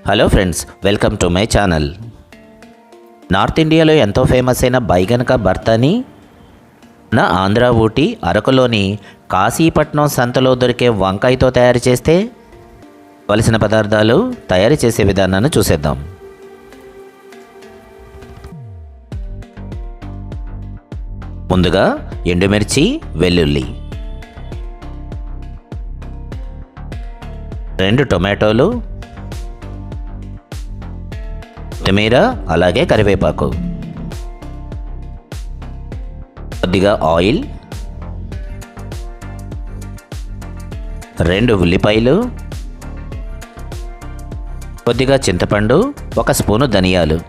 Hello friends, welcome to my channel. North ఇండియాలో ఎంతో famous అయిన బైగన్ కా భర్తాని నా ఆంధ్ర ఊటీ అరకులోని కాశీపట్నం సంతలో దొరికే వంకాయతో తయారు చేస్తే కావలసిన పదార్థాలు తయారు చేసే విధానాన్ని చూసేద్దాం. ముందుగా ఎండుమిర్చి, వెల్లుల్లి, 2 టొమాటోలు, కొత్తిమీర, అలాగే కరివేపాకు, కొద్దిగా ఆయిల్, 2 ఉల్లిపాయలు, కొద్దిగా చింతపండు, 1 స్పూను ధనియాలు.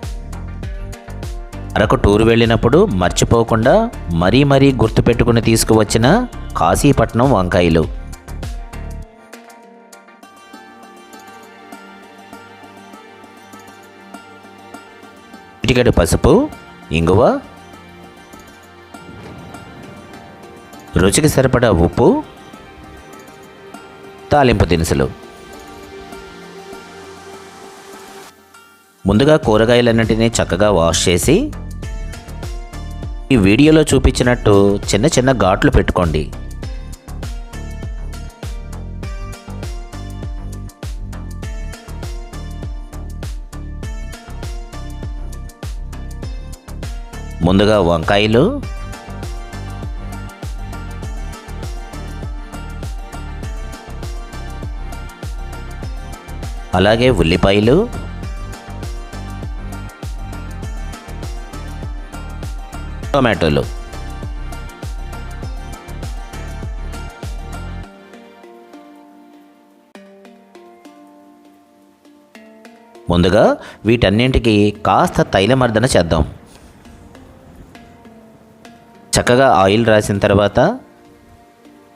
అరకు టూరు వెళ్ళినప్పుడు మర్చిపోకుండా మరీ గుర్తుపెట్టుకుని తీసుకువచ్చిన కాశీపట్నం వంకాయలు. చిటికెడు పసుపు, ఇంగువ, రుచికి సరిపడా ఉప్పు, తాలింపు దినుసులు. ముందుగా కూరగాయలన్నింటినీ చక్కగా వాష్ చేసి ఈ వీడియోలో చూపించినట్టు చిన్న చిన్న ఘాట్లు పెట్టుకోండి. ముందుగా వంకాయలు, అలాగే ఉల్లిపాయలు, టొమాటోలు. ముందుగా వీటన్నింటికి కాస్త తైలమర్దన చేద్దాం. చక్కగా ఆయిల్ రాసిన తర్వాత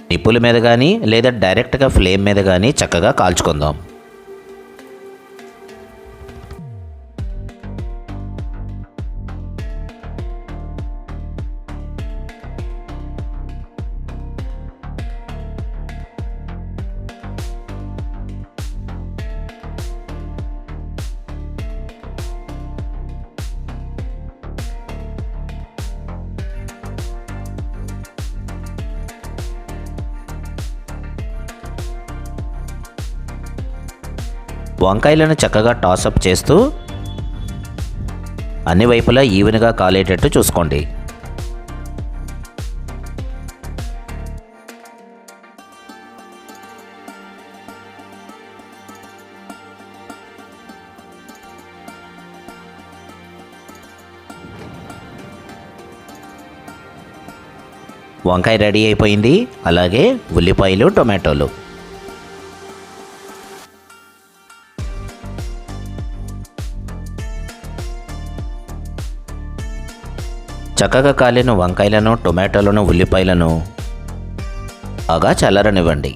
నిప్పుల మీద కానీ లేదా డైరెక్ట్గా ఫ్లేమ్ మీద కానీ చక్కగా కాల్చుకుందాం. వంకాయలను చక్కగా టాసప్ చేస్తూ అన్ని వైపులా ఈవెన్గా కాలేటట్టు చూసుకోండి. వంకాయ రెడీ అయిపోయింది. అలాగే ఉల్లిపాయలు, టొమాటోలు. చక్కగా కాలిన వంకాయలను, టొమాటోలను, ఉల్లిపాయలను బాగా చల్లారనివ్వండి.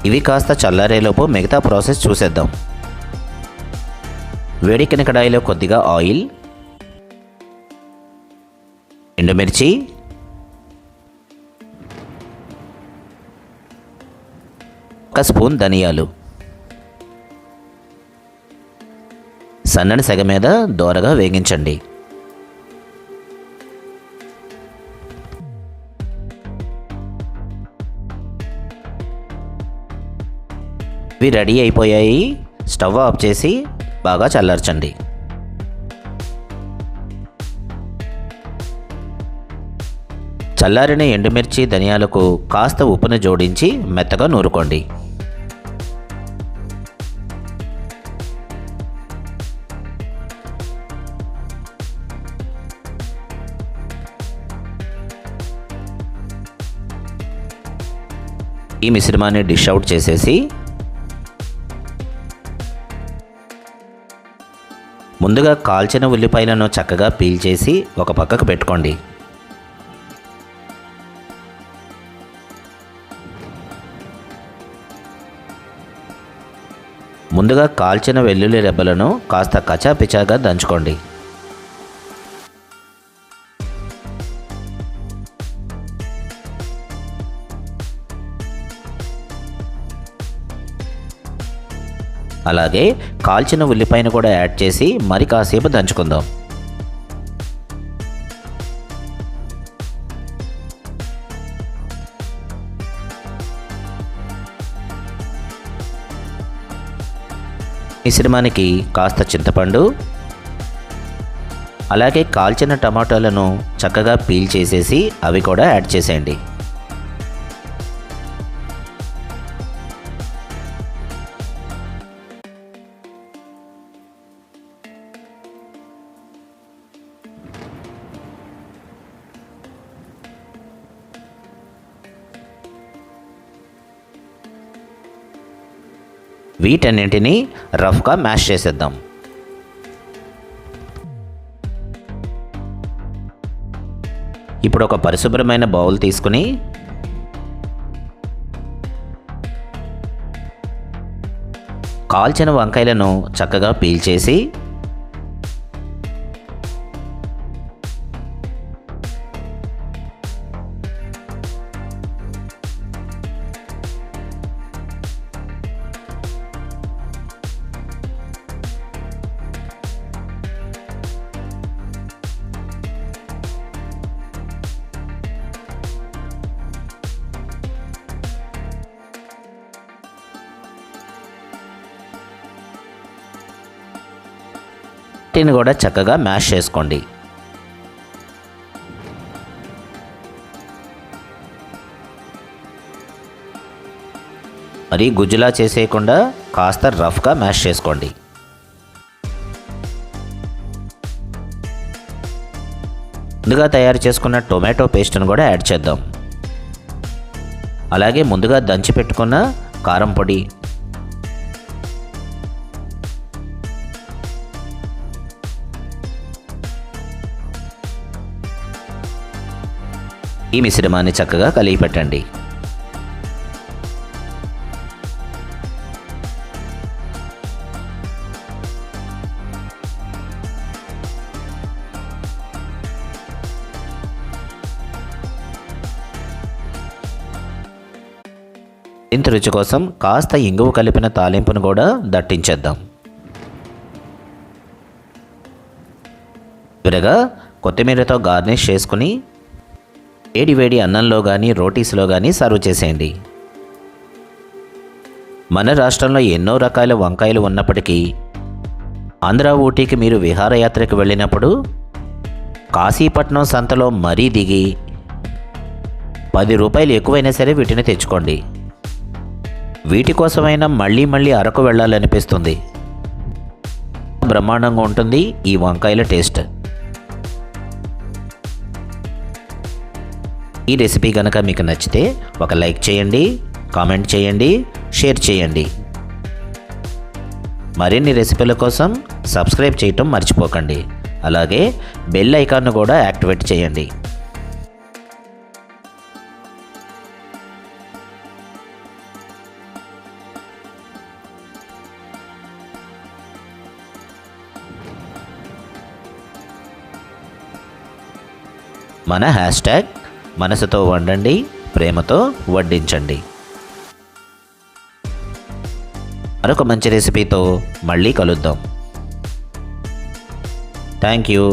ఇవి కాస్త చల్లారేలోపు మిగతా ప్రాసెస్ చూసేద్దాం. వేడెక్కిన కడాయిలో కొద్దిగా ఆయిల్, ఎండుమిర్చి, ఒక స్పూన్ ధనియాలు, సన్నని సెగ మీద దోరగా వేగించండి. ఇవి రెడీ అయిపోయాయి. స్టవ్ ఆఫ్ చేసి బాగా చల్లార్చండి. చల్లారిన ఎండుమిర్చి, ధనియాలకు కాస్త ఉప్పును జోడించి మెత్తగా నూరుకోండి. ఈ మిశ్రమాన్ని డిష్ అవుట్ చేసేసి ముందుగా కాల్చిన ఉల్లిపాయలను చక్కగా పీల్ చేసి ఒక పక్కకు పెట్టుకోండి. ముందుగా కాల్చిన వెల్లుల్లి రెబ్బలను కాస్త కచాపిచాగా దంచుకోండి. అలాగే కాల్చిన ఉల్లిపాయను కూడా యాడ్ చేసి మరి కాసేపు దంచుకుందాం. మిశ్రమానికి కాస్త చింతపండు, అలాగే కాల్చిన టమాటాలను చక్కగా పీల్ చేసేసి అవి కూడా యాడ్ చేసేయండి. వీటన్నింటినీ రఫ్గా మ్యాష్ చేసేద్దాం. ఇప్పుడు ఒక పరిశుభ్రమైన బౌల్ తీసుకుని కాల్చిన వంకాయలను చక్కగా పీల్ చేసి వీటిని కూడా చక్కగా మ్యాష్ చేసుకోండి. మరి గుజ్జులా చేసేయకుండా కాస్త రఫ్గా మ్యాష్ చేసుకోండి. ముందుగా తయారు చేసుకున్న టొమాటో పేస్ట్ను కూడా యాడ్ చేద్దాం. అలాగే ముందుగా దంచి పెట్టుకున్న కారం పొడి, ఈ మిశ్రమాన్ని చక్కగా కలిపి పెట్టండి. ఇంత రుచి కోసం కాస్త ఇంగువ కలిపిన తాలింపును కూడా దట్టించేద్దాం. చివరగా కొత్తిమీరతో గార్నిష్ చేసుకుని వేడి వేడి అన్నంలో కానీ రోటీస్లో కానీ సర్వ్ చేసేయండి. మన రాష్ట్రంలో ఎన్నో రకాల వంకాయలు ఉన్నప్పటికీ ఆంధ్ర ఊటీకి మీరు విహారయాత్రకు వెళ్ళినప్పుడు కాశీపట్నం సంతలో మరీ దిగి 10 రూపాయలు ఎక్కువైనా సరే వీటిని తెచ్చుకోండి. వీటి కోసమైనా మళ్ళీ మళ్ళీ అరకు వెళ్ళాలనిపిస్తుంది. బ్రహ్మాండంగా ఉంటుంది ఈ వంకాయల టేస్ట్. ఈ రెసిపీ కనుక మీకు నచ్చితే ఒక లైక్ చేయండి, కామెంట్ చేయండి, షేర్ చేయండి. మరిన్ని రెసిపీల కోసం సబ్స్క్రైబ్ చేయటం మర్చిపోకండి. అలాగే బెల్ ఐకాన్ను కూడా యాక్టివేట్ చేయండి. మన హ్యాష్ట్యాగ్ మనసుతో వండండి, ప్రేమతో వడ్డించండి. మరొక మంచి రెసిపీతో మళ్ళీ కలుద్దాం. Thank you.